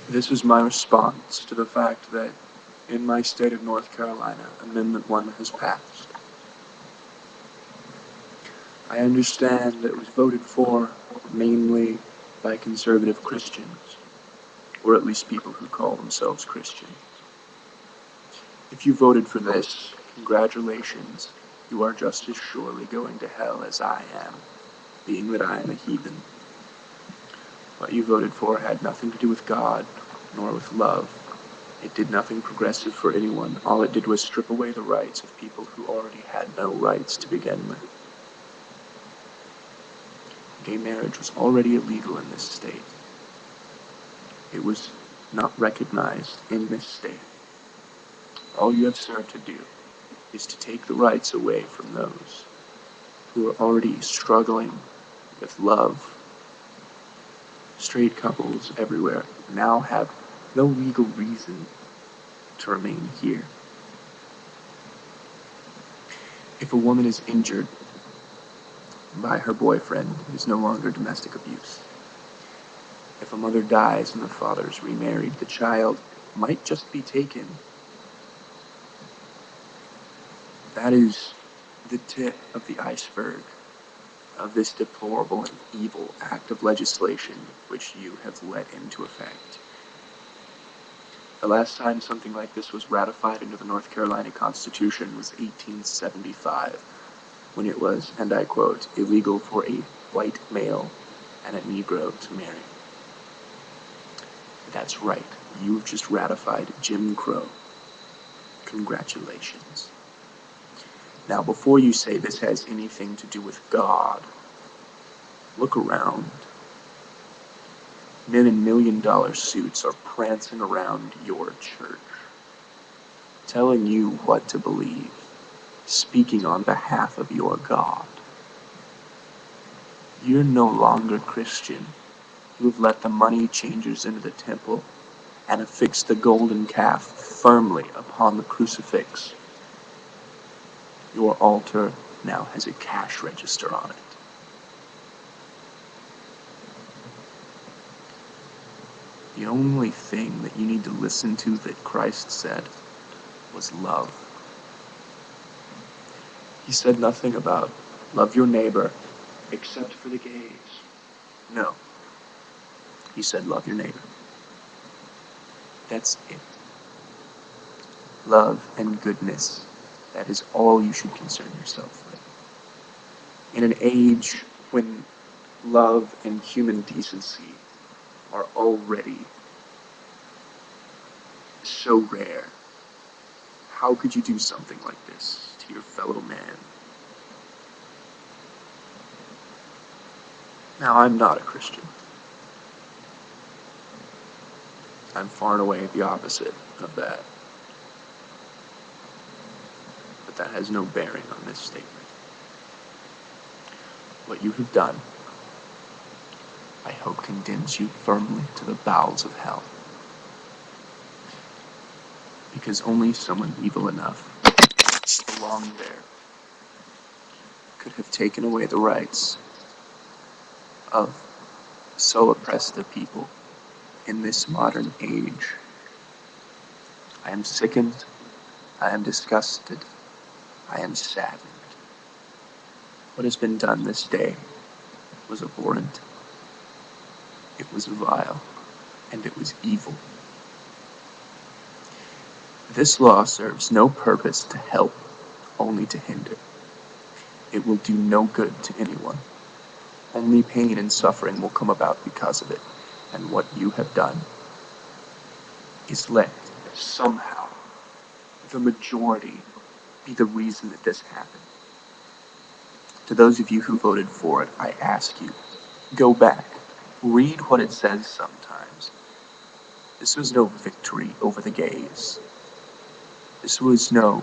This was my response to the fact that in my state of North Carolina, Amendment 1 has passed. I understand that it was voted for mainly by conservative Christians, or at least people who call themselves Christian. If you voted for this, congratulations, you are just as surely going to hell as I am, being that I am a heathen. What you voted for had nothing to do with God, nor with love. It did nothing progressive for anyone. All it did was strip away the rights of people who already had no rights to begin with. Gay marriage was already illegal in this state. It was not recognized in this state. All you have served to do is to take the rights away from those who are already struggling with love. Straight couples everywhere now have no legal reason to remain here. If a woman is injured by her boyfriend, it is no longer domestic abuse. If a mother dies and the father is remarried, the child might just be taken. That is the tip of the iceberg of this deplorable and evil act of legislation which you have let into effect. The last time something like this was ratified into the North Carolina Constitution was 1875, when it was, and I quote, illegal for a white male and a Negro to marry. That's right, you've just ratified Jim Crow. Congratulations. Now, before you say this has anything to do with God, look around. Men in million-dollar suits are prancing around your church, telling you what to believe, speaking on behalf of your God. You're no longer Christian. You have let the money changers into the temple and affixed the golden calf firmly upon the crucifix. Your altar now has a cash register on it. The only thing that you need to listen to that Christ said was love. He said nothing about love your neighbor except for the gays. No. He said love your neighbor. That's it. Love and goodness. That is all you should concern yourself with. In an age when love and human decency are already so rare, how could you do something like this to your fellow man? Now, I'm not a Christian. I'm far and away the opposite of that. But that has no bearing on this statement. What you have done, I hope, condemns you firmly to the bowels of hell. Because only someone evil enough to belong there could have taken away the rights of so oppressed a people in this modern age. I am sickened, I am disgusted, I am saddened. What has been done this day was abhorrent, it was vile, and it was evil. This law serves no purpose to help, only to hinder. It will do no good to anyone. Only pain and suffering will come about because of it, and what you have done is let somehow the majority be the reason that this happened. To those of you who voted for it, I ask you, go back, read what it says sometimes. This was no victory over the gays. This was no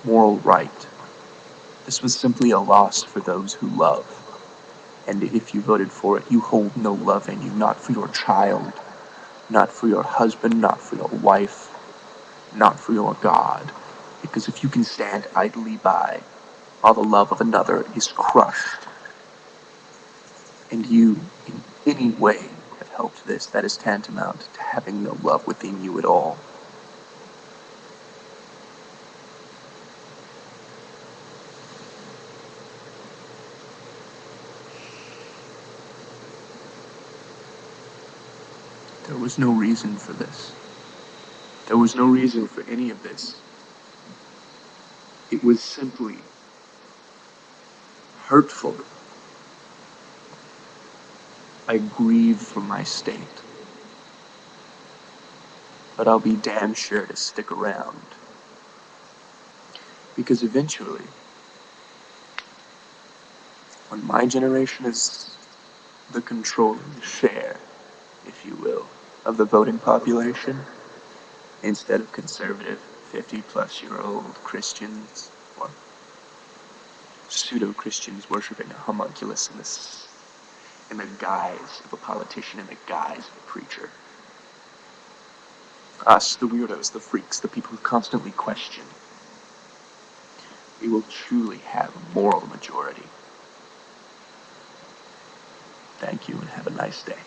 moral right. This was simply a loss for those who love. And if you voted for it, you hold no love in you, not for your child, not for your husband, not for your wife, not for your God. Because if you can stand idly by while the love of another is crushed, and you in any way have helped this, that is tantamount to having no love within you at all. There was no reason for this. There was no reason for any of this. It was simply hurtful. I grieve for my state, but I'll be damn sure to stick around. Because eventually, when my generation is the controlling share, if you will, of the voting population, instead of conservative 50-plus-year-old Christians or pseudo-Christians worshiping a homunculus in the guise of a politician, in the guise of a preacher. Us, the weirdos, the freaks, the people who constantly question. We will truly have a moral majority. Thank you and have a nice day.